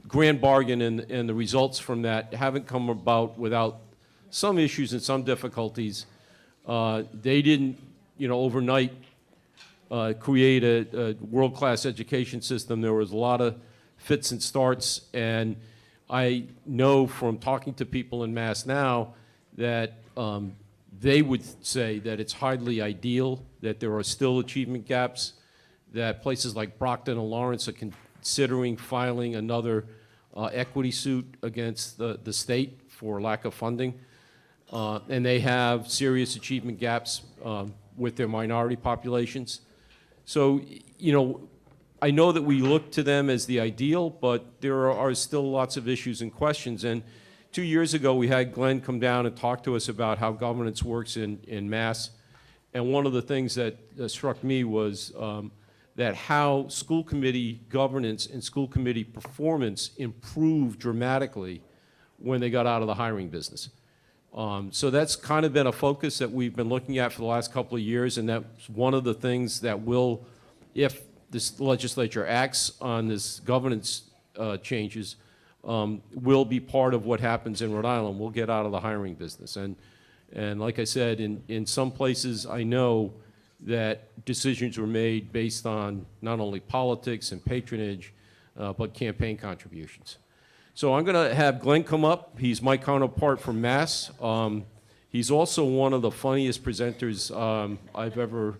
grand bargain and the results from that haven't come about without some issues and some difficulties. They didn't, overnight create a world-class education system. There was a lot of fits and starts, and I know from talking to people in Mass now that they would say that it's hardly ideal, that there are still achievement gaps, that places like Brockton and Lawrence are considering filing another equity suit against the state for lack of funding. And they have serious achievement gaps with their minority populations. So, I know that we look to them as the ideal, but there are still lots of issues and questions. And 2 years ago, we had Glen come down and talk to us about how governance works in Mass. And one of the things that struck me was that how school committee governance and school committee performance improved dramatically when they got out of the hiring business. So that's kind of been a focus that we've been looking at for the last couple of years, and that's one of the things that will, if this legislature acts on this governance changes, will be part of what happens in Rhode Island. We'll get out of the hiring business. And like I said, in some places I know that decisions were made based on not only politics and patronage, but campaign contributions. So I'm going to have Glen come up. He's my counterpart from Mass. He's also one of the funniest presenters I've ever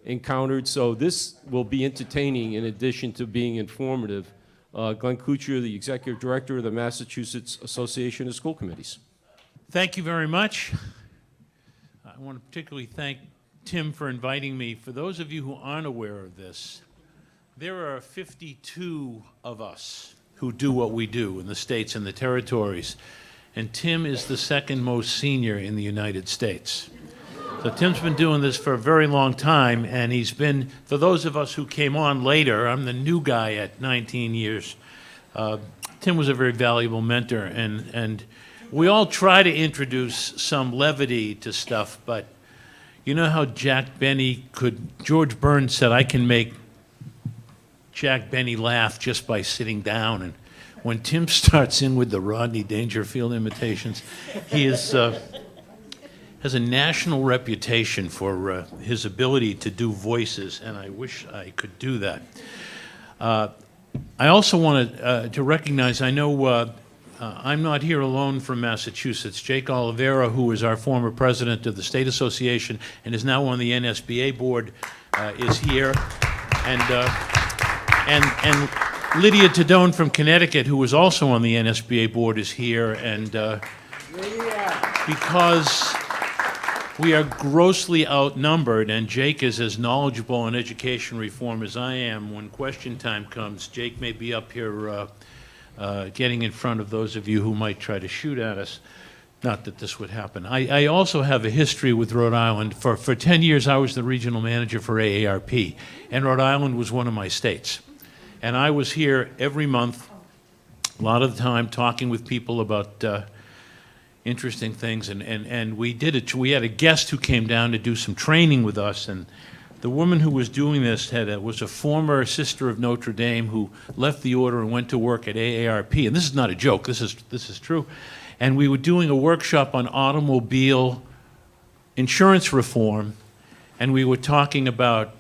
encountered. So this will be entertaining in addition to being informative. Glen Koocher, the Executive Director of the Massachusetts Association of School Committees. Thank you very much. I want to particularly thank Tim for inviting me. For those of you who aren't aware of this, there are 52 of us who do what we do in the states and the territories, and Tim is the second most senior in the United States. So Tim's been doing this for a very long time, and he's been, for those of us who came on later, I'm the new guy at 19 years, Tim was a very valuable mentor, and we all try to introduce some levity to stuff, but you know how Jack Benny George Burns said, I can make Jack Benny laugh just by sitting down. And when Tim starts in with the Rodney Dangerfield imitations, he has a national reputation for his ability to do voices, and I wish I could do that. I also wanted to recognize, I know I'm not here alone from Massachusetts. Jake Oliveira, who is our former president of the State Association and is now on the NSBA board, is here. And Lydia Tadone from Connecticut, who was also on the NSBA board, is here. And because we are grossly outnumbered, and Jake is as knowledgeable on education reform as I am, when question time comes, Jake may be up here getting in front of those of you who might try to shoot at us. Not that this would happen. I also have a history with Rhode Island. For 10 years, I was the regional manager for AARP, and Rhode Island was one of my states. And I was here every month, a lot of the time, talking with people about interesting things. And we did it. We had a guest who came down to do some training with us, and the woman who was doing this was a former sister of Notre Dame who left the order and went to work at AARP. And this is not a joke. This is true. And we were doing a workshop on automobile insurance reform, and we were talking about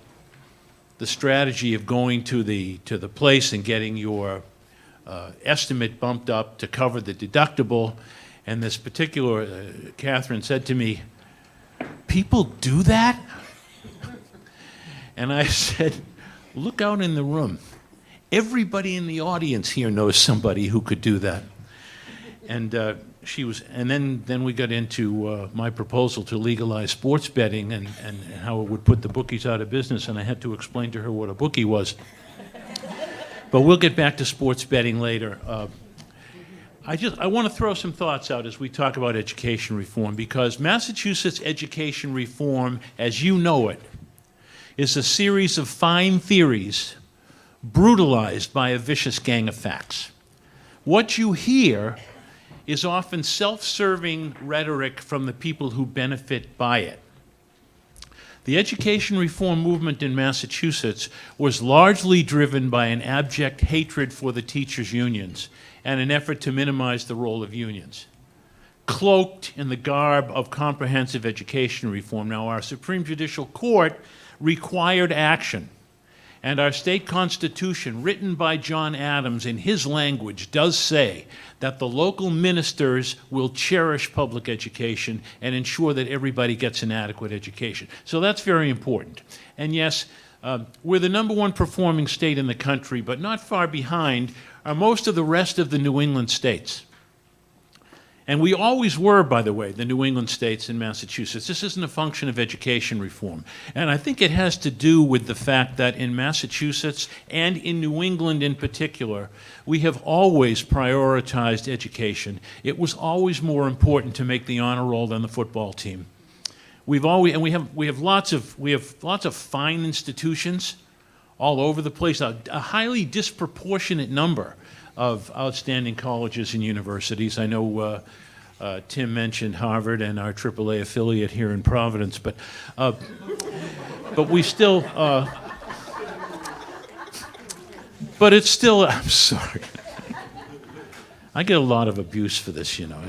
the strategy of going to the place and getting your estimate bumped up to cover the deductible. And this particular Catherine said to me, "People do that?" And I said, "Look out in the room. Everybody in the audience here knows somebody who could do that." And she was, and then we got into my proposal to legalize sports betting and how it would put the bookies out of business, and I had to explain to her what a bookie was. But we'll get back to sports betting later. I want to throw some thoughts out as we talk about education reform, because Massachusetts education reform, as you know it, is a series of fine theories brutalized by a vicious gang of facts. What you hear is often self-serving rhetoric from the people who benefit by it. The education reform movement in Massachusetts was largely driven by an abject hatred for the teachers' unions and an effort to minimize the role of unions, cloaked in the garb of comprehensive education reform. Now, our Supreme Judicial Court required action, and our state constitution, written by John Adams in his language, does say that the local ministers will cherish public education and ensure that everybody gets an adequate education. So that's very important. And yes, we're the #1 performing state in the country, but not far behind are most of the rest of the New England states. And we always were, by the way, the New England states in Massachusetts. This isn't a function of education reform. And I think it has to do with the fact that in Massachusetts and in New England in particular, we have always prioritized education. It was always more important to make the honor roll than the football team. We've always, and we have lots of fine institutions all over the place, a highly disproportionate number of outstanding colleges and universities. I know Tim mentioned Harvard and our AAA affiliate here in Providence, but we still, but it's still, I'm sorry. I get a lot of abuse for this, you know.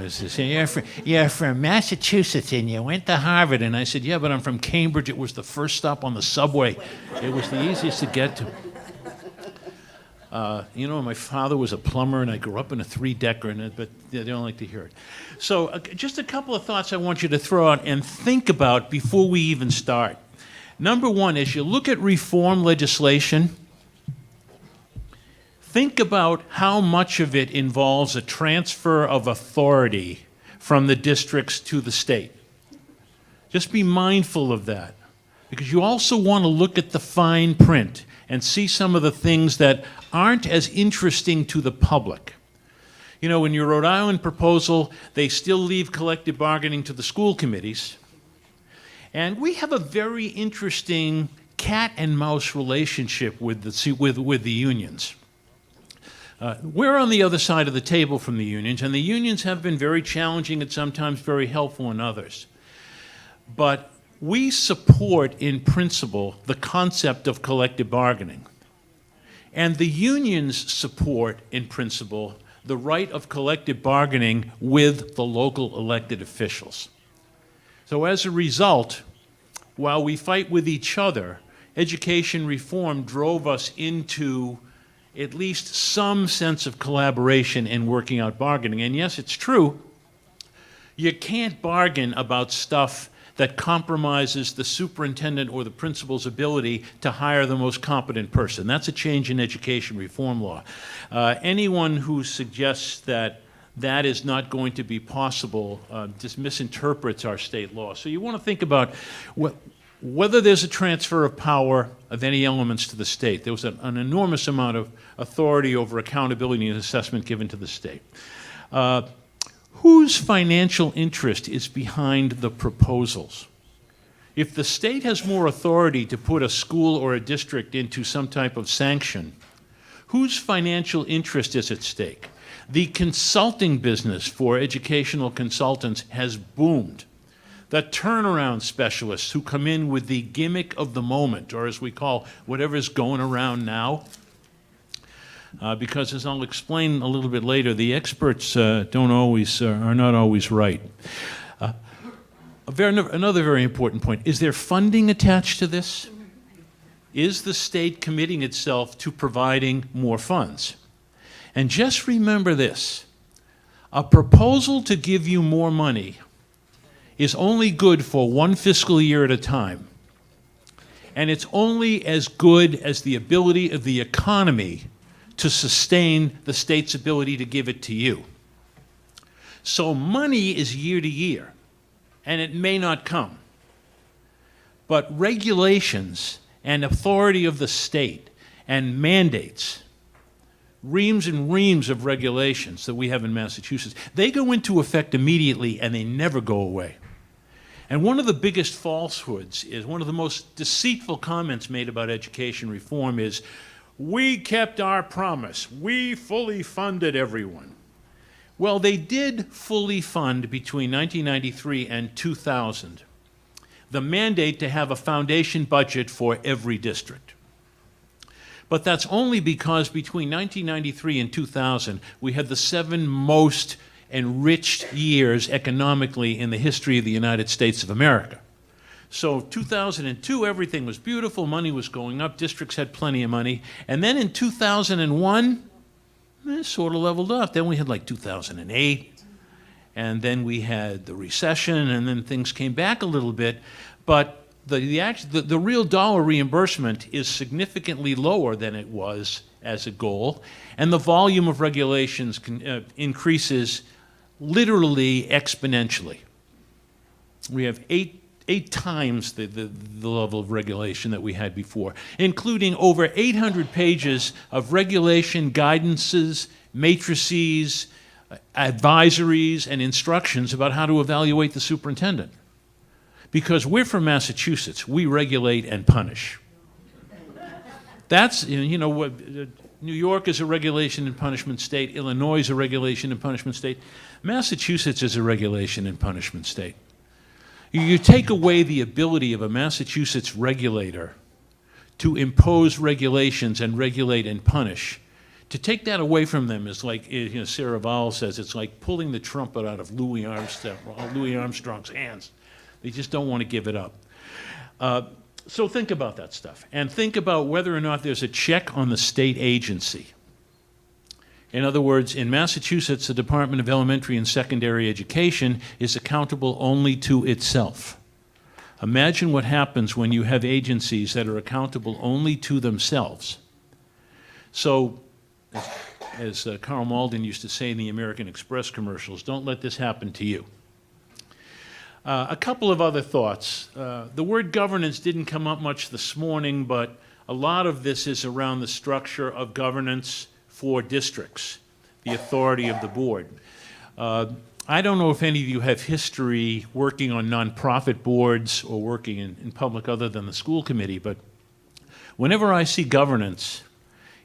You're from Massachusetts and you went to Harvard. And I said, yeah, but I'm from Cambridge. It was the first stop on the subway. It was the easiest to get to. You know, my father was a plumber, and I grew up in a 3-decker, but they don't like to hear it. So just a couple of thoughts I want you to throw out and think about before we even start. Number one, as you look at reform legislation, think about how much of it involves a transfer of authority from the districts to the state. Just be mindful of that, because you also want to look at the fine print and see some of the things that aren't as interesting to the public. You know, in your Rhode Island proposal, they still leave collective bargaining to the school committees. And we have a very interesting cat and mouse relationship with the unions. We're on the other side of the table from the unions, and the unions have been very challenging and sometimes very helpful in others. But we support, in principle, the concept of collective bargaining. And the unions support, in principle, the right of collective bargaining with the local elected officials. So as a result, while we fight with each other, education reform drove us into at least some sense of collaboration in working out bargaining. And yes, it's true, you can't bargain about stuff that compromises the superintendent or the principal's ability to hire the most competent person. That's a change in education reform law. Anyone who suggests that that is not going to be possible just misinterprets our state law. So you want to think about whether there's a transfer of power of any elements to the state. There was an enormous amount of authority over accountability and assessment given to the state. Whose financial interest is behind the proposals? If the state has more authority to put a school or a district into some type of sanction, whose financial interest is at stake? The consulting business for educational consultants has boomed. The turnaround specialists who come in with the gimmick of the moment, or as we call whatever's going around now, because as I'll explain a little bit later, the experts are not always right. Another very important point, is there funding attached to this? Is the state committing itself to providing more funds? And just remember this, a proposal to give you more money is only good for one fiscal year at a time. And it's only as good as the ability of the economy to sustain the state's ability to give it to you. So money is year to year, and it may not come. But regulations and authority of the state and mandates, reams and reams of regulations that we have in Massachusetts, they go into effect immediately and they never go away. And one of the biggest falsehoods is, one of the most deceitful comments made about education reform is, we kept our promise. We fully funded everyone. Well, they did fully fund between 1993 and 2000 the mandate to have a foundation budget for every district. But that's only because between 1993 and 2000, we had the 7 most enriched years economically in the history of the United States of America. So 2002, everything was beautiful, money was going up, districts had plenty of money. And then in 2001, it sort of leveled off. Then we had like 2008, and then we had the recession, and then things came back a little bit. But the real dollar reimbursement is significantly lower than it was as a goal, and the volume of regulations increases literally exponentially. We have eight times the level of regulation that we had before, including over 800 pages of regulation, guidances, matrices, advisories, and instructions about how to evaluate the superintendent. Because we're from Massachusetts, we regulate and punish. That's, you know, what New York is a regulation and punishment state, Illinois is a regulation and punishment state, Massachusetts is a regulation and punishment state. You take away the ability of a Massachusetts regulator to impose regulations and regulate and punish. To take that away from them is like, you know, Sarah Vowell says, it's like pulling the trumpet out of Louis Armstrong's hands. They just don't want to give it up. So think about that stuff. And think about whether or not there's a check on the state agency. In other words, in Massachusetts, the Department of Elementary and Secondary Education is accountable only to itself. Imagine what happens when you have agencies that are accountable only to themselves. So, as Carl Malden used to say in the American Express commercials, don't let this happen to you. A couple of other thoughts. The word governance didn't come up much this morning, but a lot of this is around the structure of governance for districts, the authority of the board. I don't know if any of you have history working on nonprofit boards or working in public other than the school committee, but whenever I see governance,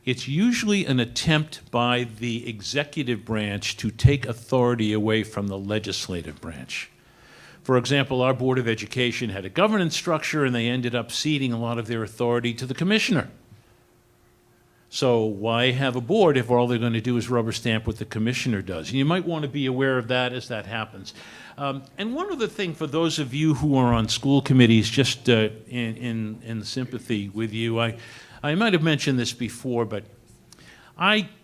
it's usually an attempt by the executive branch to take authority away from the legislative branch. For example, our Board of Education had a governance structure, and they ended up ceding a lot of their authority to the commissioner. So why have a board if all they're going to do is rubber stamp what the commissioner does? And you might want to be aware of that as that happens. And one other thing for those of you who are on school committees, just in sympathy with you, I might have mentioned this before, but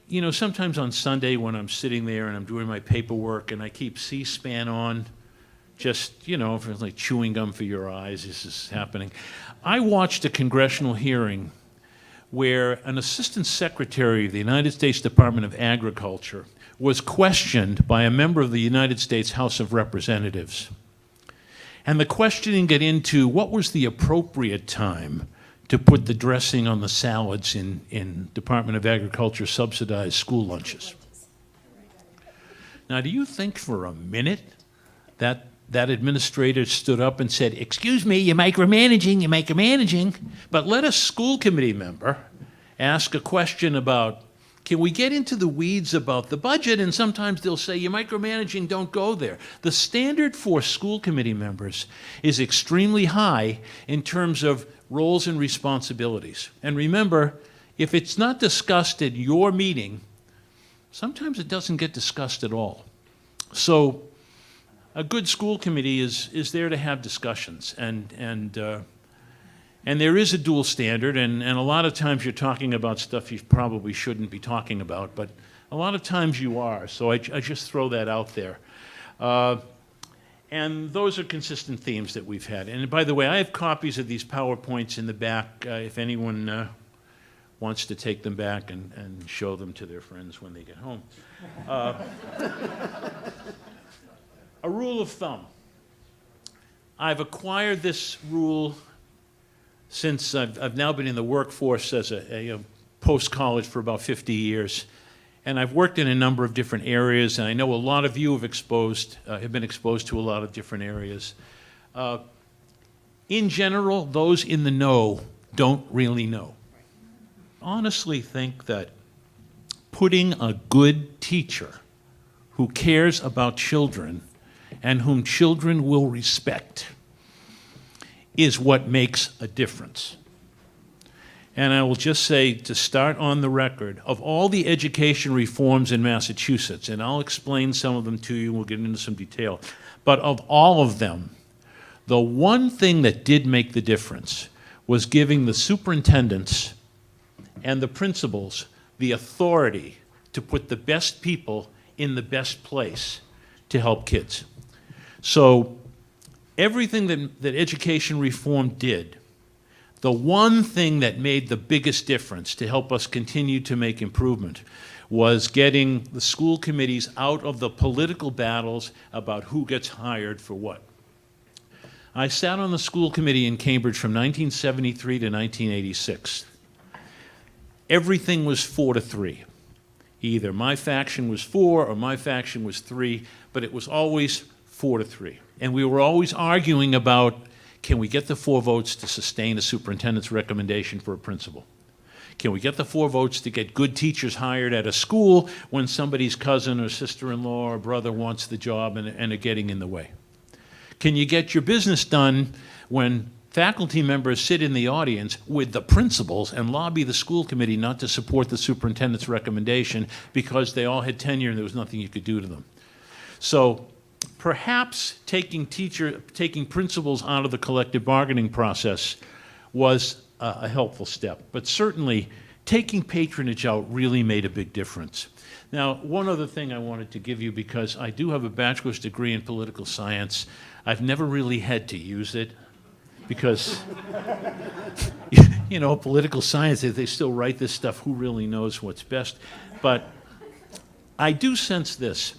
you know, sometimes on Sunday when I'm sitting there and I'm doing my paperwork and I keep C-SPAN on, just, you know, it's like chewing gum for your eyes, this is happening. I watched a congressional hearing where an assistant secretary of the United States Department of Agriculture was questioned by a member of the United States House of Representatives. And the questioning got into what was the appropriate time to put the dressing on the salads in Department of Agriculture subsidized school lunches. Now, do you think for a minute that administrator stood up and said, "Excuse me, you're micromanaging," but let a school committee member ask a question about, can we get into the weeds about the budget? And sometimes they'll say, "You're micromanaging, don't go there." The standard for school committee members is extremely high in terms of roles and responsibilities. And remember, if it's not discussed at your meeting, sometimes it doesn't get discussed at all. So a good school committee is there to have discussions, and there is a dual standard, and a lot of times you're talking about stuff you probably shouldn't be talking about, but a lot of times you are, so I just throw that out there. And those are consistent themes that we've had. And by the way, I have copies of these PowerPoints in the back if anyone wants to take them back and show them to their friends when they get home. A rule of thumb. I've acquired this rule since I've now been in the workforce as a post-college for about 50 years. And I've worked in a number of different areas, and I know a lot of you have been exposed to a lot of different areas. In general, those in the know don't really know. Honestly think that putting a good teacher who cares about children and whom children will respect is what makes a difference. And I will just say, to start on the record, of all the education reforms in Massachusetts, and I'll explain some of them to you, we'll get into some detail, but of all of them, the one thing that did make the difference was giving the superintendents and the principals the authority to put the best people in the best place to help kids. So everything that education reform did, the one thing that made the biggest difference to help us continue to make improvement was getting the school committees out of the political battles about who gets hired for what. I sat on the school committee in Cambridge from 1973 to 1986. Everything was 4-3. Either my faction was 4 or my faction was 3, but it was always 4-3. And we were always arguing about, can we get the 4 votes to sustain a superintendent's recommendation for a principal? Can we get the 4 votes to get good teachers hired at a school when somebody's cousin or sister-in-law or brother wants the job and are getting in the way? Can you get your business done when faculty members sit in the audience with the principals and lobby the school committee not to support the superintendent's recommendation because they all had tenure and there was nothing you could do to them? So perhaps taking principals out of the collective bargaining process was a helpful step, but certainly taking patronage out really made a big difference. Now, one other thing I wanted to give you, because I do have a bachelor's degree in political science, I've never really had to use it because, you know, political science, they still write this stuff, who really knows what's best? But I do sense this.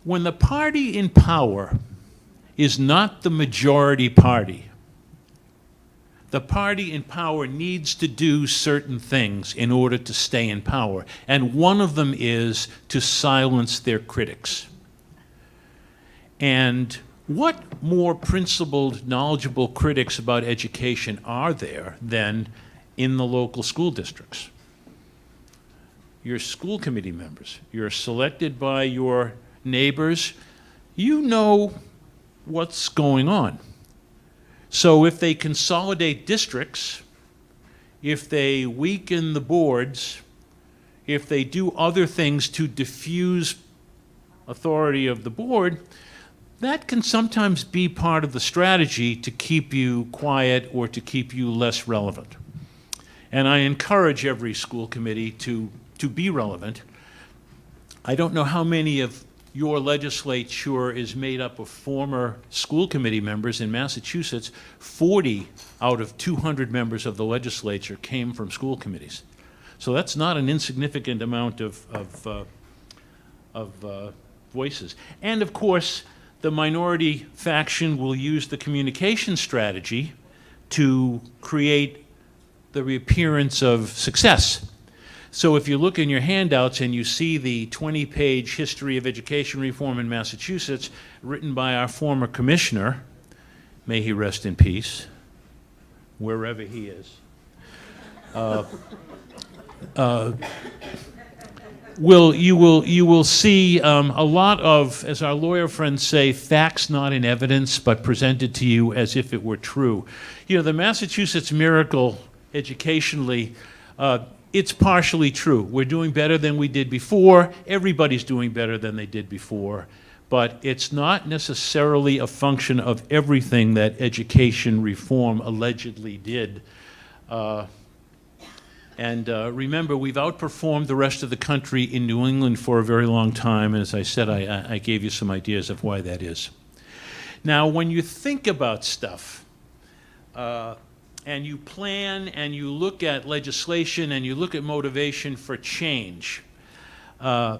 When the party in power is not the majority party, the party in power needs to do certain things in order to stay in power, and one of them is to silence their critics. And what more principled, knowledgeable critics about education are there than in the local school districts? Your school committee members. You're selected by your neighbors. You know what's going on. So if they consolidate districts, if they weaken the boards, if they do other things to diffuse authority of the board, that can sometimes be part of the strategy to keep you quiet or to keep you less relevant. And I encourage every school committee to be relevant. I don't know how many of your legislature is made up of former school committee members. In Massachusetts, 40 out of 200 members of the legislature came from school committees. So that's not an insignificant amount of voices. And of course, the minority faction will use the communication strategy to create the reappearance of success. So if you look in your handouts and you see the 20-page history of education reform in Massachusetts written by our former commissioner, may he rest in peace, wherever he is, you will see a lot of, as our lawyer friends say, facts not in evidence, but presented to you as if it were true. You know, the Massachusetts miracle educationally, it's partially true. We're doing better than we did before. Everybody's doing better than they did before. But it's not necessarily a function of everything that education reform allegedly did. Remember, we've outperformed the rest of the country in New England for a very long time. And as I said, I gave you some ideas of why that is. Now, when you think about stuff, and you plan and you look at legislation and you look at motivation for change, I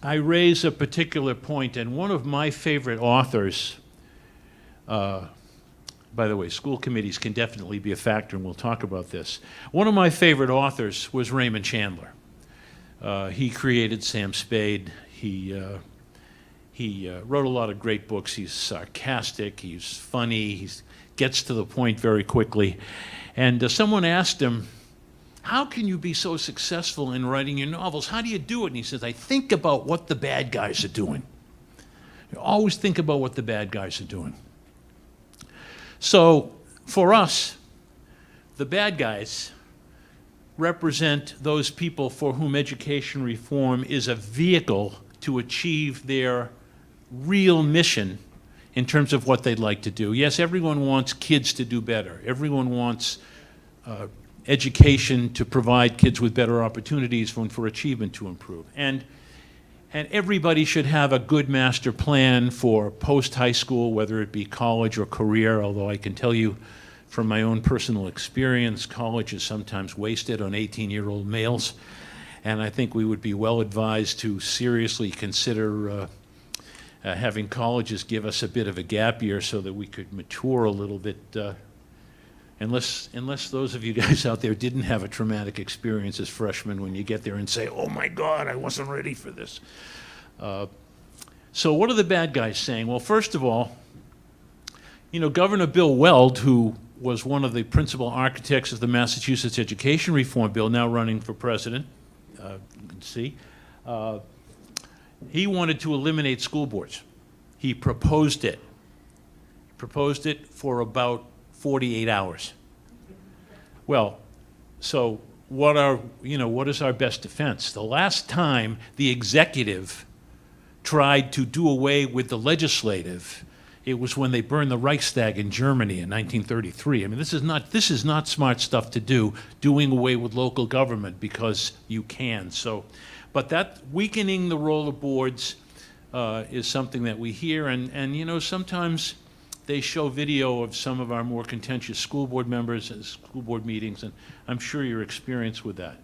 raise a particular point, and one of my favorite authors, by the way, school committees can definitely be a factor, and we'll talk about this. One of my favorite authors was Raymond Chandler. He created Sam Spade. He wrote a lot of great books. He's sarcastic, he's funny, he gets to the point very quickly. And someone asked him, how can you be so successful in writing your novels? How do you do it? And he says, I think about what the bad guys are doing. You always think about what the bad guys are doing. So For us, the bad guys represent those people for whom education reform is a vehicle to achieve their real mission in terms of what they'd like to do. Yes, everyone wants kids to do better. Everyone wants education to provide kids with better opportunities for achievement to improve. And everybody should have a good master plan for post-high school, whether it be college or career, although I can tell you from my own personal experience, college is sometimes wasted on 18-year-old males. And I think we would be well advised to seriously consider having colleges give us a bit of a gap year so that we could mature a little bit, unless those of you guys out there didn't have a traumatic experience as freshmen when you get there and say, oh my God, I wasn't ready for this. So what are the bad guys saying? Well, first of all, you know, Governor Bill Weld, who was one of the principal architects of the Massachusetts Education Reform Bill, now running for president, you can see, he wanted to eliminate school boards. He proposed it. He proposed it for about 48 hours. Well, so what is our best defense? The last time the executive tried to do away with the legislative, it was when they burned the Reichstag in Germany in 1933. I mean, this is not smart stuff to do, doing away with local government because you can. So, but that weakening the role of boards is something that we hear, and you know, sometimes they show video of some of our more contentious school board members and school board meetings, and I'm sure you're experienced with that.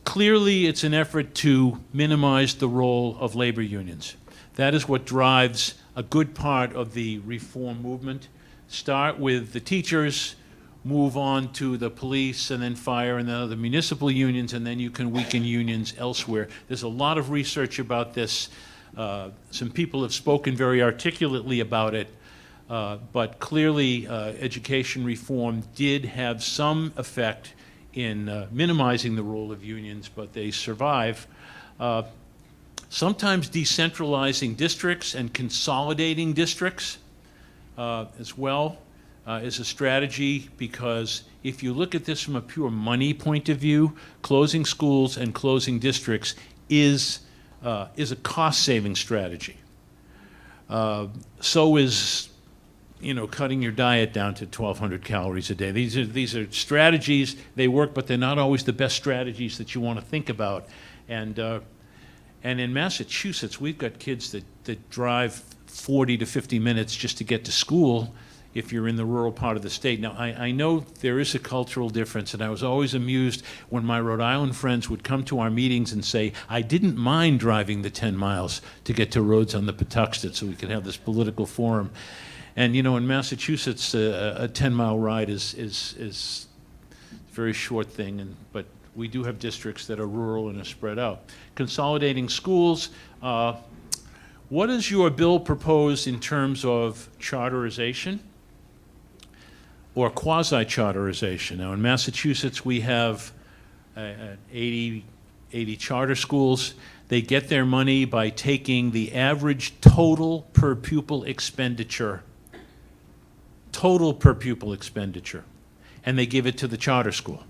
Clearly, it's an effort to minimize the role of labor unions. That is what drives a good part of the reform movement. Start with the teachers, move on to the police and then fire and then other municipal unions, and then you can weaken unions elsewhere. There's a lot of research about this. Some people have spoken very articulately about it, but clearly education reform did have some effect in minimizing the role of unions, but they survive. Sometimes decentralizing districts and consolidating districts as well is a strategy, because if you look at this from a pure money point of view, closing schools and closing districts is a cost-saving strategy. So is, you know, cutting your diet down to 1,200 calories a day. These are strategies. They work, but they're not always the best strategies that you want to think about. And in Massachusetts, we've got kids that drive 40 to 50 minutes just to get to school if you're in the rural part of the state. Now, I know there is a cultural difference, and I was always amused when my Rhode Island friends would come to our meetings and say, I didn't mind driving the 10 miles to get to Rhodes on the Patuxent so we could have this political forum. And, you know, in Massachusetts, a 10-mile ride is a very short thing, but we do have districts that are rural and are spread out. Consolidating schools, what does your bill propose in terms of charterization or quasi-charterization? Now, in Massachusetts, we have 80 charter schools. They get their money by taking the average total per pupil expenditure, and they give it to the charter school.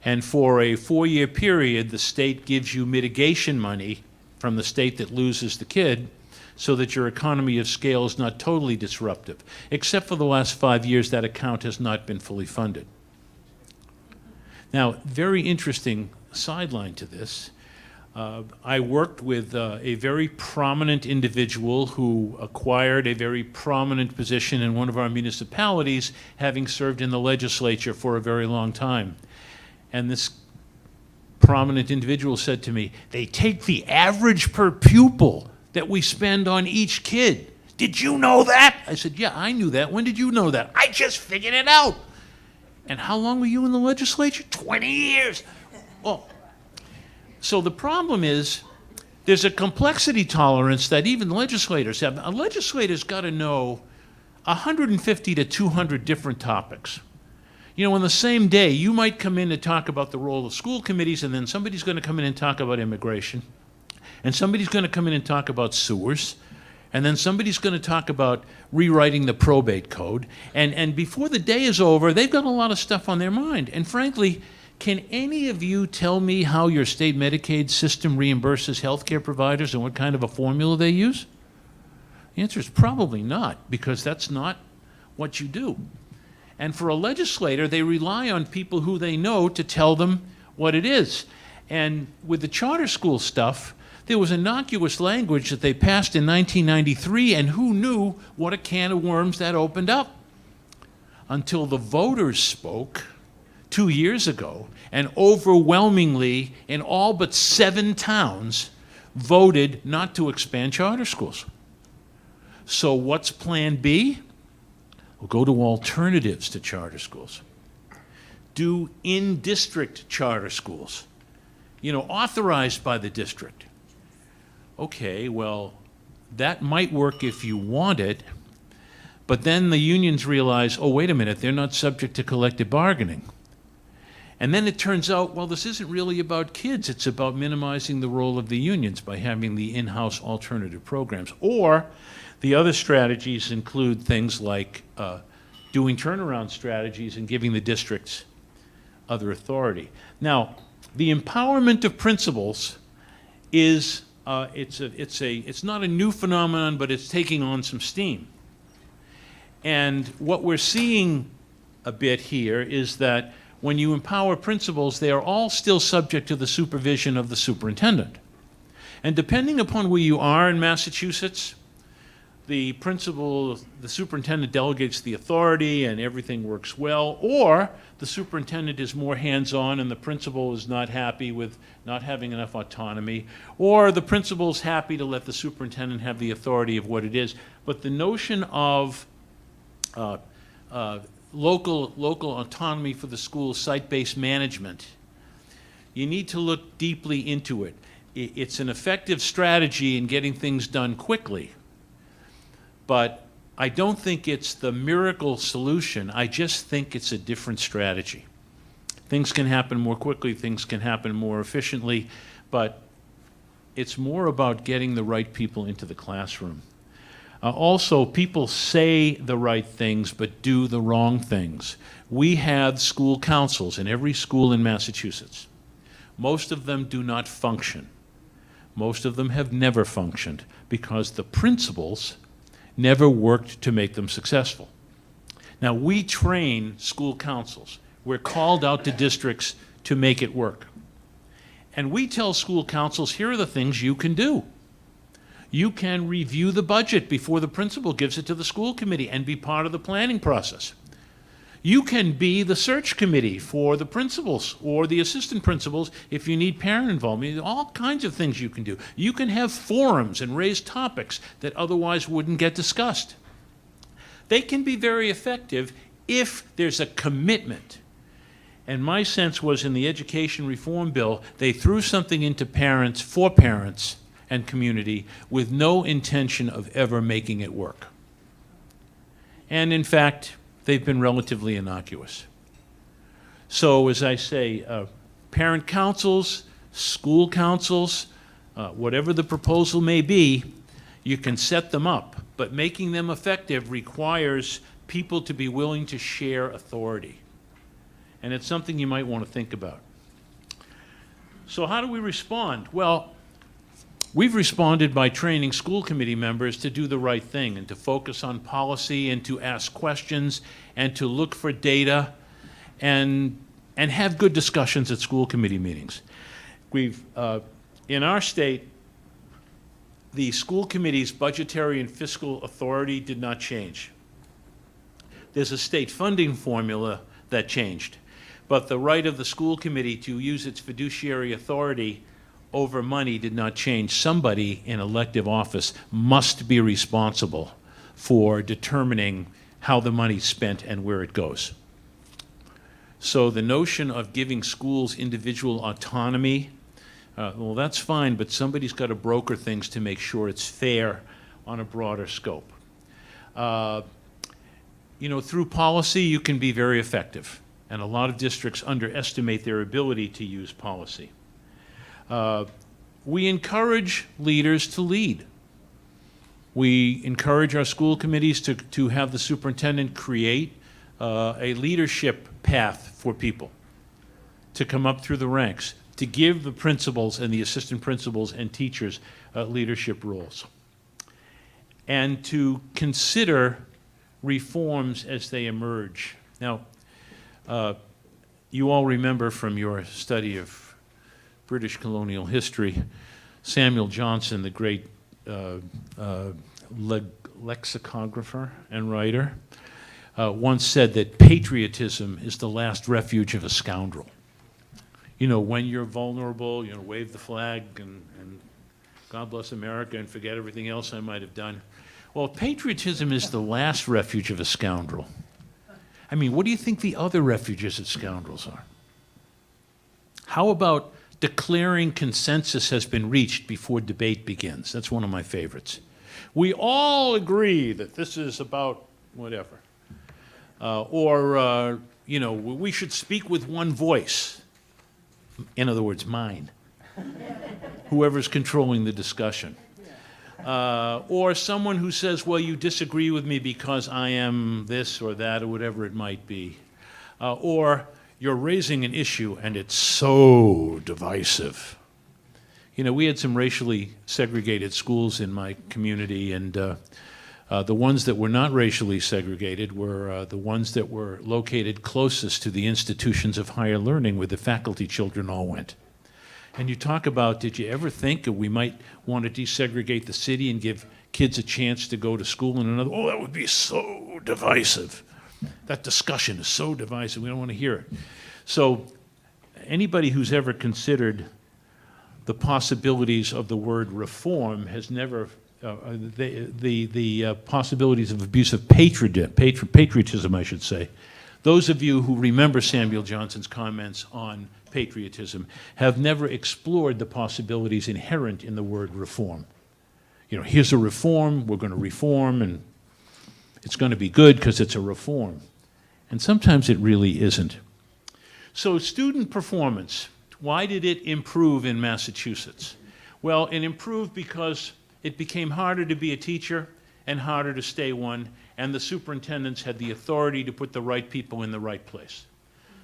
And for a 4-year period, the state gives you mitigation money from the state that loses the kid so that your economy of scale is not totally disruptive. Except for the last 5 years, that account has not been fully funded. Now, very interesting sideline to this. I worked with a very prominent individual who acquired a very prominent position in one of our municipalities, having served in the legislature for a very long time. And this prominent individual said to me, they take the average per pupil that we spend on each kid. Did you know that? I said, yeah, I knew that. When did you know that? I just figured it out. And how long were you in the legislature? 20 years. Well, so the problem is there's a complexity tolerance that even legislators have. A legislator's got to know 150 to 200 different topics. You know, on the same day, you might come in to talk about the role of school committees, and then somebody's going to come in and talk about immigration, and somebody's going to come in and talk about sewers, And then somebody's going to talk about rewriting the probate code. And before the day is over, they've got a lot of stuff on their mind. And frankly, can any of you tell me how your state Medicaid system reimburses healthcare providers and what kind of a formula they use? The answer is probably not, because that's not what you do. And for a legislator, they rely on people who they know to tell them what it is. And with the charter school stuff, there was innocuous language that they passed in 1993, and who knew what a can of worms that opened up? Until the voters spoke 2 years ago, and overwhelmingly, in all but 7 towns, voted not to expand charter schools. So what's Plan B? We'll go to alternatives to charter schools. Do in-district charter schools, authorized by the district. Okay, well, that might work if you want it, but then the unions realize, oh, wait a minute, they're not subject to collective bargaining. And then it turns out, well, this isn't really about kids, it's about minimizing the role of the unions by having the in-house alternative programs. Or the other strategies include things like doing turnaround strategies and giving the districts other authority. Now, the empowerment of principals is it's not a new phenomenon, but it's taking on some steam. And what we're seeing a bit here is that when you empower principals, they are all still subject to the supervision of the superintendent. And depending upon where you are in Massachusetts, the superintendent delegates the authority and everything works well, or the superintendent is more hands-on and the principal is not happy with not having enough autonomy, or the principal is happy to let the superintendent have the authority of what it is. But the notion of local autonomy for the school, site-based management, you need to look deeply into it. It's an effective strategy in getting things done quickly, but I don't think it's the miracle solution. I just think it's a different strategy. Things can happen more quickly, things can happen more efficiently, but it's more about getting the right people into the classroom. Also, people say the right things but do the wrong things. We have school councils in every school in Massachusetts. Most of them do not function. Most of them have never functioned because the principals never worked to make them successful. Now, we train school councils. We're called out to districts to make it work. And we tell school councils, here are the things you can do. You can review the budget before the principal gives it to the school committee and be part of the planning process. You can be the search committee for the principals or the assistant principals if you need parent involvement. All kinds of things you can do. You can have forums and raise topics that otherwise wouldn't get discussed. They can be very effective if there's a commitment. And my sense was in the education reform bill, they threw something into parents, for parents and community, with no intention of ever making it work. And in fact, they've been relatively innocuous. So as I say, parent councils, school councils, whatever the proposal may be, you can set them up, but making them effective requires people to be willing to share authority. And it's something you might want to think about. So how do we respond? Well, we've responded by training school committee members to do the right thing and to focus on policy and to ask questions and to look for data and have good discussions at school committee meetings. We've, in our state, the school committee's budgetary and fiscal authority did not change. There's a state funding formula that changed, but the right of the school committee to use its fiduciary authority over money did not change. Somebody in elective office must be responsible for determining how the money's spent and where it goes. So the notion of giving schools individual autonomy, well, that's fine, but somebody's got to broker things to make sure it's fair on a broader scope. You know, through policy, you can be very effective, and a lot of districts underestimate their ability to use policy. We encourage leaders to lead. We encourage our school committees to have the superintendent create a leadership path for people to come up through the ranks, to give the principals and the assistant principals and teachers leadership roles, and to consider reforms as they emerge. Now, you all remember from your study of British colonial history, Samuel Johnson, the great lexicographer and writer, once said that patriotism is the last refuge of a scoundrel. You know, when you're vulnerable, you know, wave the flag and God bless America and forget everything else I might have done. Well, patriotism is the last refuge of a scoundrel. I mean, what do you think the other refuges of scoundrels are? How about declaring consensus has been reached before debate begins? That's one of my favorites. We all agree that this is about whatever. You know, we should speak with one voice. In other words, mine. Whoever's controlling the discussion. Or someone who says, well, you disagree with me because I am this or that or whatever it might be. Or you're raising an issue and it's so divisive. You know, we had some racially segregated schools in my community, and the ones that were not racially segregated were the ones that were located closest to the institutions of higher learning where the faculty children all went. And you talk about, did you ever think that we might want to desegregate the city and give kids a chance to go to school in another? Oh, that would be so divisive. That discussion is so divisive, we don't want to hear it. So anybody who's ever considered the possibilities of the word reform has never, the possibilities of abusive patriotism, I should say. Those of you who remember Samuel Johnson's comments on patriotism have never explored the possibilities inherent in the word reform. You know, here's a reform, we're going to reform, and it's going to be good because it's a reform. And sometimes it really isn't. So student performance, why did it improve in Massachusetts? Well, it improved because it became harder to be a teacher and harder to stay one, and the superintendents had the authority to put the right people in the right place.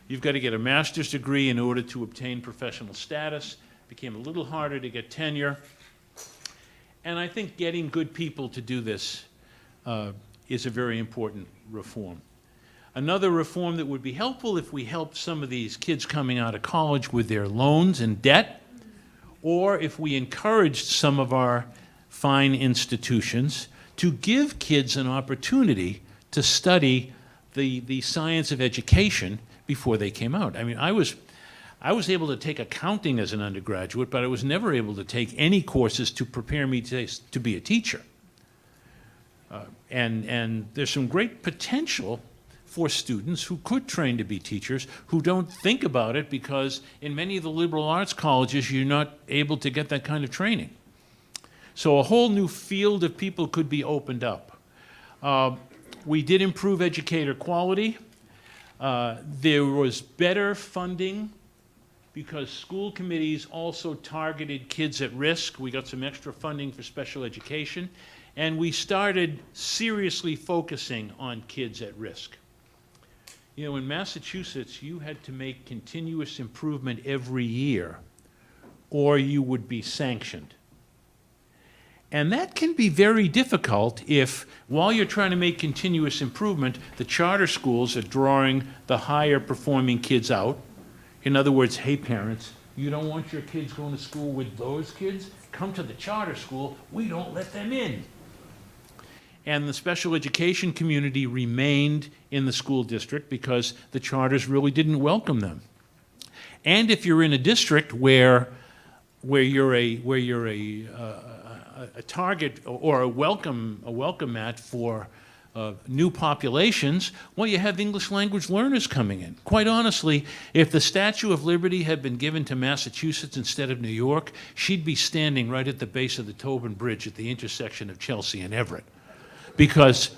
You've got to get a master's degree in order to obtain professional status. It became a little harder to get tenure. And I think getting good people to do this is a very important reform. Another reform that would be helpful if we helped some of these kids coming out of college with their loans and debt, or if we encouraged some of our fine institutions to give kids an opportunity to study the science of education before they came out. I mean, I was able to take accounting as an undergraduate, but I was never able to take any courses to prepare me to be a teacher. And there's some great potential for students who could train to be teachers who don't think about it because in many of the liberal arts colleges, you're not able to get that kind of training. So a whole new field of people could be opened up. We did improve educator quality. There was better funding because school committees also targeted kids at risk. We got some extra funding for special education, and we started seriously focusing on kids at risk. You know, in Massachusetts, you had to make continuous improvement every year, or you would be sanctioned. And that can be very difficult if, while you're trying to make continuous improvement, the charter schools are drawing the higher performing kids out. In other words, hey parents, you don't want your kids going to school with those kids? Come to the charter school, we don't let them in. And the special education community remained in the school district because the charters really didn't welcome them. And if you're in a district where you're a target or a welcome mat for new populations, well, you have English language learners coming in. Quite honestly, if the Statue of Liberty had been given to Massachusetts instead of New York, she'd be standing right at the base of the Tobin Bridge at the intersection of Chelsea and Everett. Because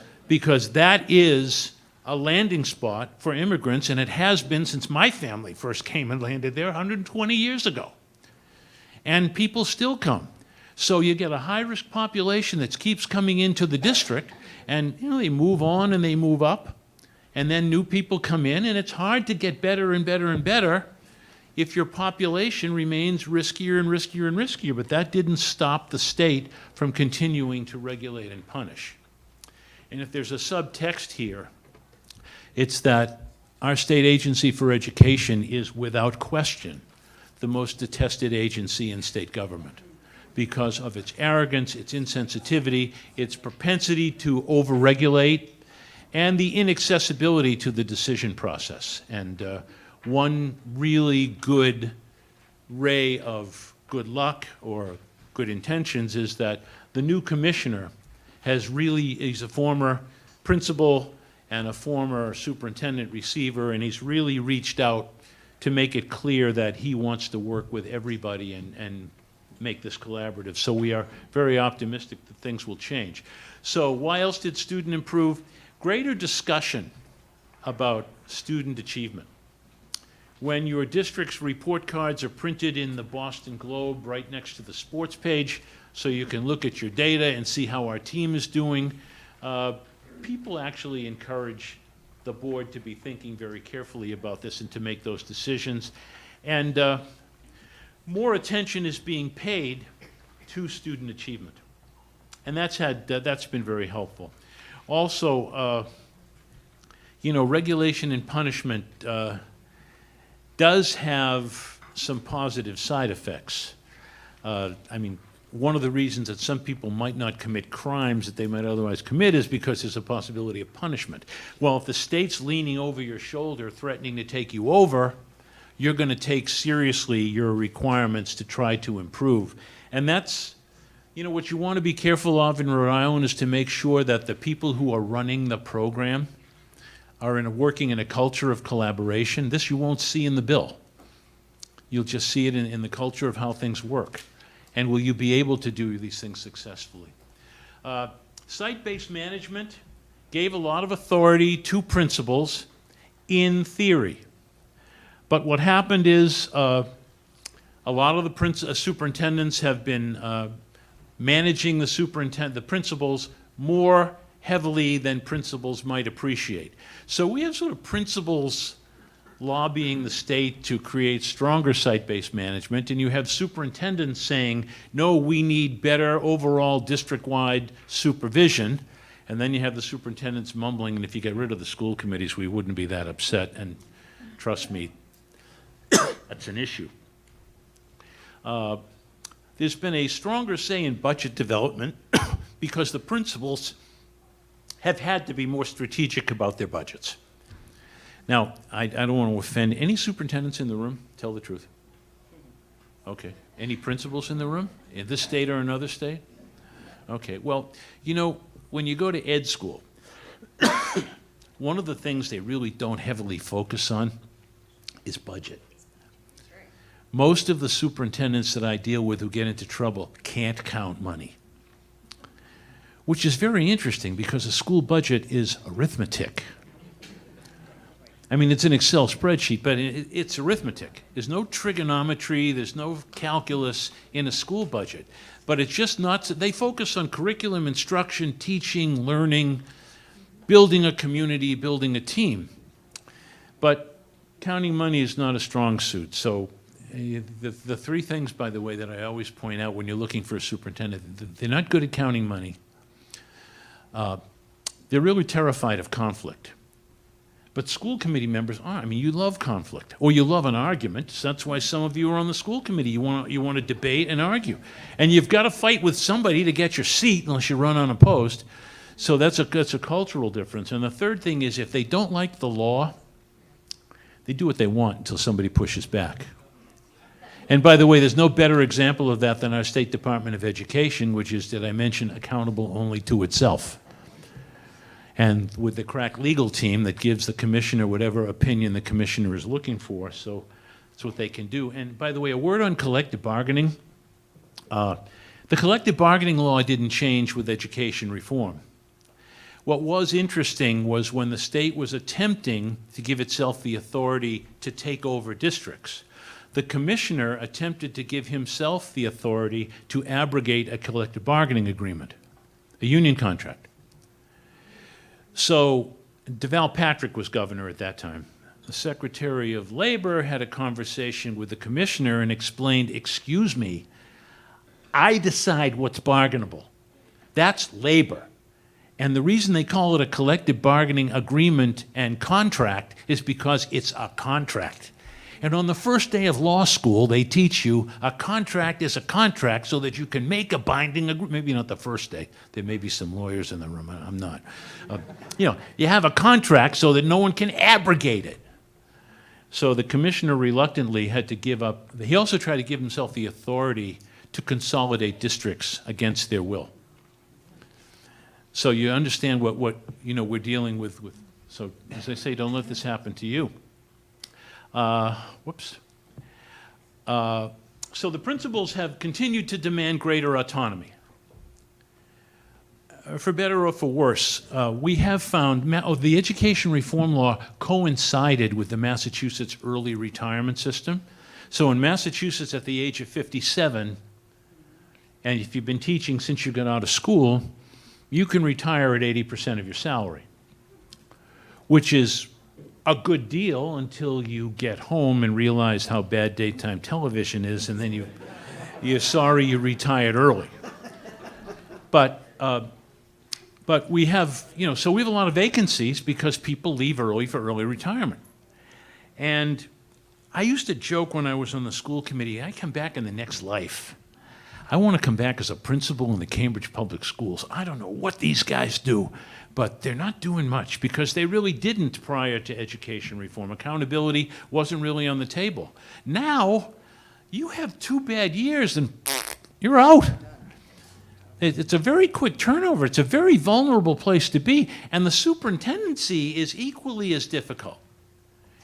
that is a landing spot for immigrants, and it has been since my family first came and landed there 120 years ago. And people still come. So you get a high-risk population that keeps coming into the district, and they move on and they move up, and then new people come in, and it's hard to get better and better and better if your population remains riskier and riskier and riskier. But that didn't stop the state from continuing to regulate and punish. And if there's a subtext here, it's that our state agency for education is without question the most detested agency in state government because of its arrogance, its insensitivity, its propensity to overregulate, and the inaccessibility to the decision process. And one really good ray of good luck or good intentions is that the new commissioner he's a former principal and a former superintendent receiver, and he's really reached out to make it clear that he wants to work with everybody and make this collaborative. So we are very optimistic that things will change. So why else did student improve? Greater discussion about student achievement. When your district's report cards are printed in the Boston Globe right next to the sports page, so you can look at your data and see how our team is doing, people actually encourage the board to be thinking very carefully about this and to make those decisions. And more attention is being paid to student achievement. And that's been very helpful. Also, regulation and punishment does have some positive side effects. One of the reasons that some people might not commit crimes that they might otherwise commit is because there's a possibility of punishment. Well, if the state's leaning over your shoulder, threatening to take you over, you're going to take seriously your requirements to try to improve. And that's, what you want to be careful of in Rhode Island is to make sure that the people who are running the program are working in a culture of collaboration. This you won't see in the bill. You'll just see it in the culture of how things work. And will you be able to do these things successfully? Site-based management gave a lot of authority to principals in theory. But what happened is a lot of the superintendents have been managing the principals more heavily than principals might appreciate. So we have sort of principals lobbying the state to create stronger site-based management, and you have superintendents saying, no, we need better overall district-wide supervision, and then you have the superintendents mumbling, and if you get rid of the school committees, we wouldn't be that upset, and trust me, that's an issue. There's been a stronger say in budget development because the principals have had to be more strategic about their budgets. Now, I don't want to offend any superintendents in the room. Tell the truth. Okay. Any principals in the room? In this state or another state? Okay. Well, when you go to ed school, one of the things they really don't heavily focus on is budget. Most of the superintendents that I deal with who get into trouble can't count money, which is very interesting because a school budget is arithmetic. It's an Excel spreadsheet, but it's arithmetic. There's no trigonometry, there's no calculus in a school budget. But it's just not, they focus on curriculum, instruction, teaching, learning, building a community, building a team. But counting money is not a strong suit. So the three things, by the way, that I always point out when you're looking for a superintendent, they're not good at counting money. They're really terrified of conflict. But school committee members aren't. You love conflict, or you love an argument. So that's why some of you are on the school committee. You want to debate and argue. And you've got to fight with somebody to get your seat unless you run unopposed. So that's a cultural difference. And the third thing is if they don't like the law, they do what they want until somebody pushes back. And by the way, there's no better example of that than our State Department of Education, which is, did I mention, accountable only to itself. And with the crack legal team that gives the commissioner whatever opinion the commissioner is looking for, so that's what they can do. And by the way, a word on collective bargaining. The collective bargaining law didn't change with education reform. What was interesting was when the state was attempting to give itself the authority to take over districts, the commissioner attempted to give himself the authority to abrogate a collective bargaining agreement, a union contract. So DeVal Patrick was governor at that time. The Secretary of Labor had a conversation with the commissioner and explained, excuse me, I decide what's bargainable. That's labor. And the reason they call it a collective bargaining agreement and contract is because it's a contract. And on the first day of law school, they teach you a contract is a contract so that you can make a binding agreement. Maybe not the first day. There may be some lawyers in the room. I'm not. You have a contract so that no one can abrogate it. So the commissioner reluctantly had to give up. He also tried to give himself the authority to consolidate districts against their will. So you understand what we're dealing with. So as I say, don't let this happen to you. Whoops. So the principals have continued to demand greater autonomy. For better or for worse, we have found the education reform law coincided with the Massachusetts early retirement system. So in Massachusetts, at the age of 57, and if you've been teaching since you got out of school, you can retire at 80% of your salary, which is a good deal until you get home and realize how bad daytime television is, and then you're sorry you retired early. But we have, so we have a lot of vacancies because people leave early for early retirement. And I used to joke when I was on the school committee, I come back in the next life. I want to come back as a principal in the Cambridge Public Schools. I don't know what these guys do, but they're not doing much because they really didn't prior to education reform. Accountability wasn't really on the table. Now, you have 2 bad years and you're out. It's a very quick turnover. It's a very vulnerable place to be. And the superintendency is equally as difficult.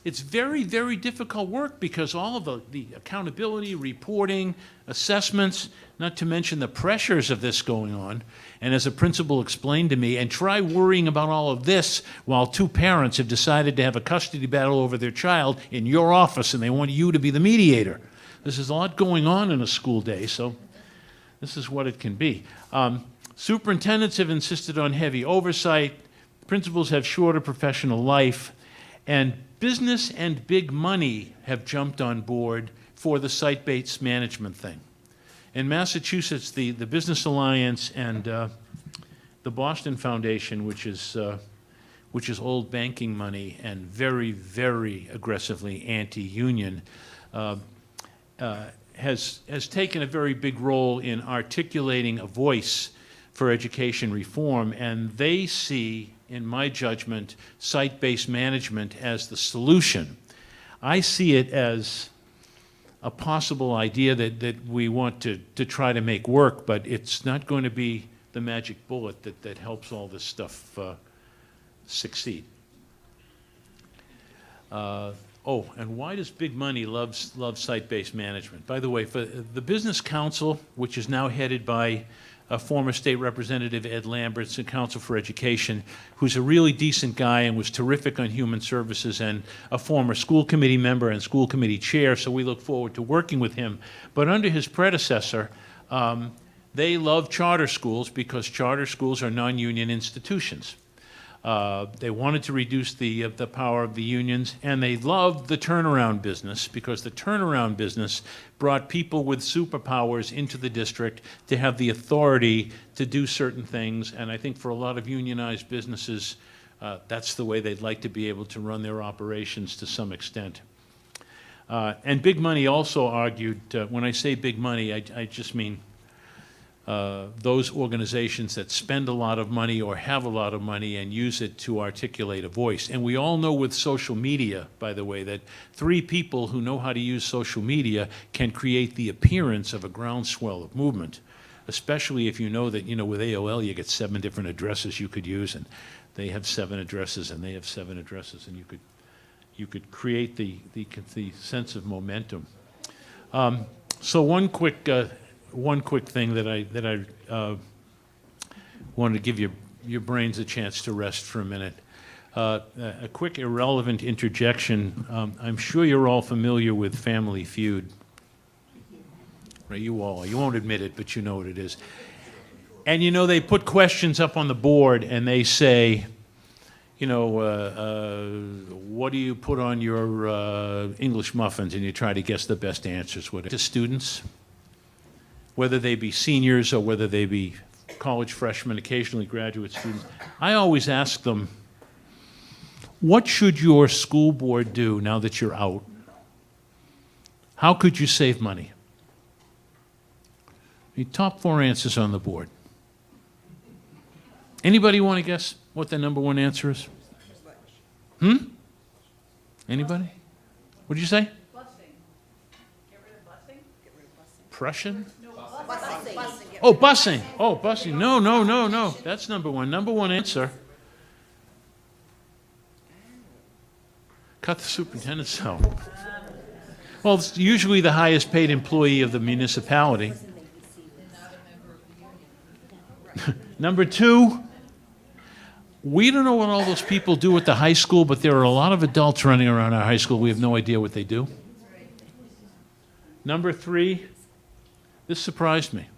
It's very, very difficult work because all of the accountability, reporting, assessments, not to mention the pressures of this going on. And as a principal explained to me, and try worrying about all of this while 2 parents have decided to have a custody battle over their child in your office and they want you to be the mediator. This is a lot going on in a school day, so this is what it can be. Superintendents have insisted on heavy oversight. Principals have shorter professional life. And business and big money have jumped on board for the site-based management thing. In Massachusetts, the Business Alliance and the Boston Foundation, which is old banking money and very, very aggressively anti-union, has taken a very big role in articulating a voice for education reform, and they see, in my judgment, site-based management as the solution. I see it as a possible idea that we want to try to make work, but it's not going to be the magic bullet that helps all this stuff succeed. And why does big money love site-based management? By the way, for the Business Council, which is now headed by former state representative Ed Lambert's a counsel for education, who's a really decent guy and was terrific on human services and a former school committee member and school committee chair, so we look forward to working with him. But under his predecessor, they love charter schools because charter schools are non-union institutions. They wanted to reduce the power of the unions, and they loved the turnaround business because the turnaround business brought people with superpowers into the district to have the authority to do certain things. And I think for a lot of unionized businesses, that's the way they'd like to be able to run their operations to some extent. And big money also argued, when I say big money, I just mean those organizations that spend a lot of money or have a lot of money and use it to articulate a voice. And we all know with social media, by the way, that 3 people who know how to use social media can create the appearance of a groundswell of movement, especially if you know that, with AOL you get 7 different addresses you could use, and they have 7 addresses, and they have 7 addresses, and you could create the sense of momentum. So one quick thing that I wanted to give your brains a chance to rest for a minute. A quick irrelevant interjection. I'm sure you're all familiar with Family Feud. Right, you all. You won't admit it, but you know what it is. And you know, they put questions up on the board and they say, you know, what do you put on your English muffins? And you try to guess the best answers. To students, whether they be seniors or whether they be college freshmen, occasionally graduate students, I always ask them, what should your school board do now that you're out? How could you save money? The top 4 answers on the board. Anybody want to guess what the number 1 answer is? Anybody? What did you say? Busing. Get rid of busing? Get rid of busing. Prussian? No, busing. Oh, busing. Oh, busing. No. That's number 1. Number 1 answer. Cut the superintendent's salary. Well, it's usually the highest paid employee of the municipality. Number 2, we don't know what all those people do at the high school, but there are a lot of adults running around our high school. We have no idea what they do. Number 3, this surprised me.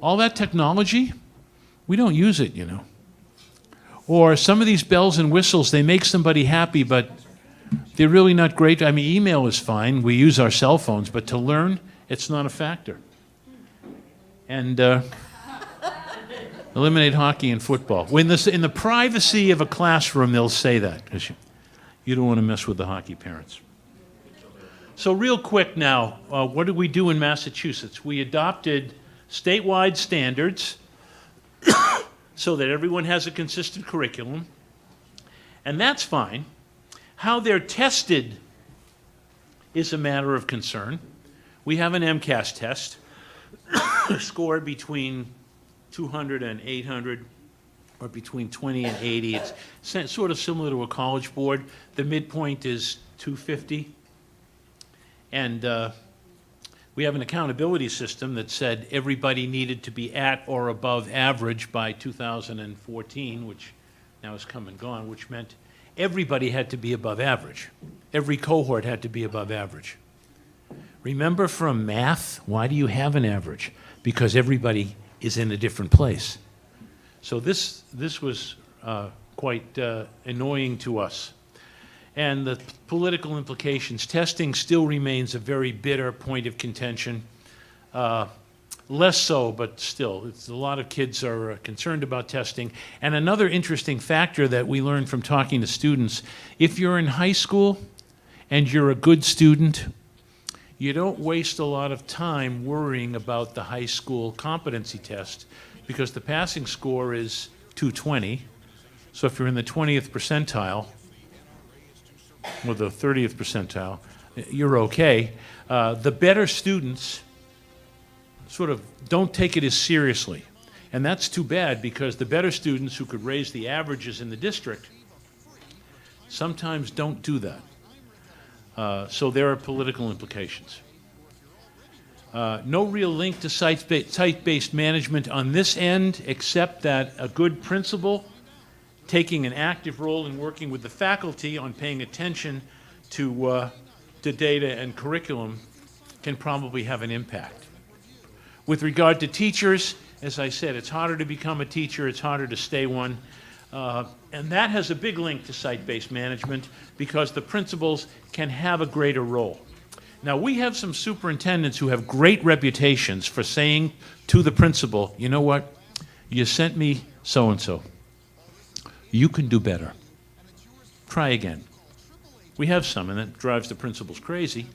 All that technology, we don't use it, you know. Or some of these bells and whistles, they make somebody happy, but they're really not great. I mean, email is fine. We use our cell phones, but to learn, it's not a factor. And eliminate hockey and football. In the privacy of a classroom, they'll say that, because you don't want to mess with the hockey parents. So real quick now, what did we do in Massachusetts? We adopted statewide standards so that everyone has a consistent curriculum, and that's fine. How they're tested is a matter of concern. We have an MCAS test, score between 200 and 800, or between 20 and 80. It's sort of similar to a college board. The midpoint is 250. And we have an accountability system that said everybody needed to be at or above average by 2014, which now has come and gone, which meant everybody had to be above average. Every cohort had to be above average. Remember from math, why do you have an average? Because everybody is in a different place. So this was quite annoying to us. And the political implications, testing still remains a very bitter point of contention. Less so, but still, a lot of kids are concerned about testing. And another interesting factor that we learned from talking to students, if you're in high school and you're a good student, you don't waste a lot of time worrying about the high school competency test, because the passing score is 220. So if you're in the 20th percentile, or the 30th percentile, you're okay. The better students sort of don't take it as seriously. And that's too bad, because the better students who could raise the averages in the district sometimes don't do that. So there are political implications. No real link to site-based management on this end, except that a good principal taking an active role in working with the faculty on paying attention to data and curriculum can probably have an impact. With regard to teachers, as I said, it's harder to become a teacher, it's harder to stay one. And that has a big link to site-based management, because the principals can have a greater role. Now, we have some superintendents who have great reputations for saying to the principal, you know what, you sent me so-and-so. You can do better. Try again. We have some, and that drives the principals crazy.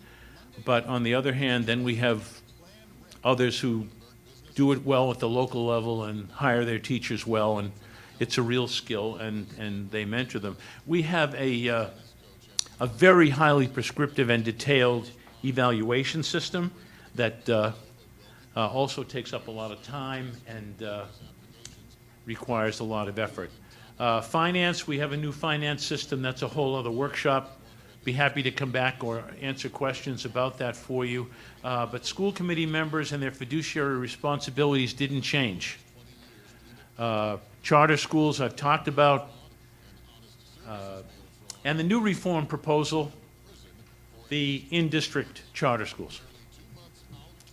But on the other hand, then we have others who do it well at the local level and hire their teachers well, and it's a real skill, and they mentor them. We have a very highly prescriptive and detailed evaluation system that also takes up a lot of time and requires a lot of effort. Finance, we have a new finance system. That's a whole other workshop. Be happy to come back or answer questions about that for you. But school committee members and their fiduciary responsibilities didn't change. Charter schools I've talked about. And the new reform proposal, the in-district charter schools,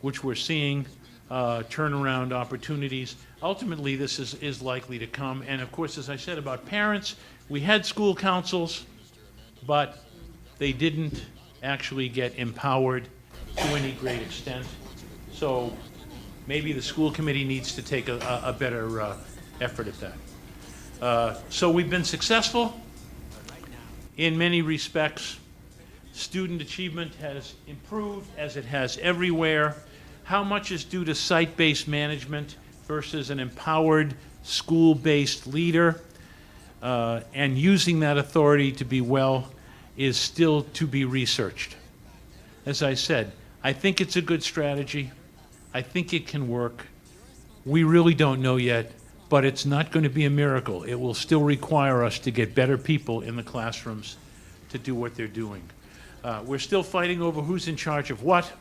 which we're seeing turnaround opportunities. Ultimately, this is likely to come. And of course, as I said about parents, we had school councils, but they didn't actually get empowered to any great extent. So maybe the school committee needs to take a better effort at that. So we've been successful in many respects. Student achievement has improved, as it has everywhere. How much is due to site-based management versus an empowered school-based leader? And using that authority to be well is still to be researched. As I said, I think it's a good strategy. I think it can work. We really don't know yet, but it's not going to be a miracle. It will still require us to get better people in the classrooms to do what they're doing. We're still fighting over who's in charge of what.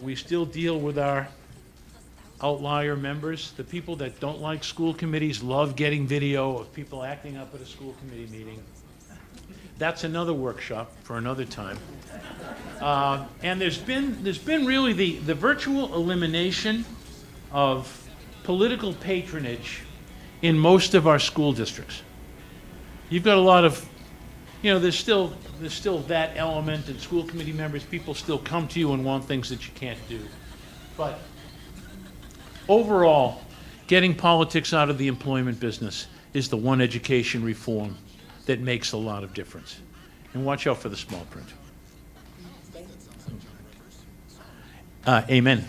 We still deal with our outlier members. The people that don't like school committees love getting video of people acting up at a school committee meeting. That's another workshop for another time. And there's been really the virtual elimination of political patronage in most of our school districts. You've got a lot of, there's still that element, and school committee members, people still come to you and want things that you can't do. But overall, getting politics out of the employment business is the one education reform that makes a lot of difference. And watch out for the small print. Amen.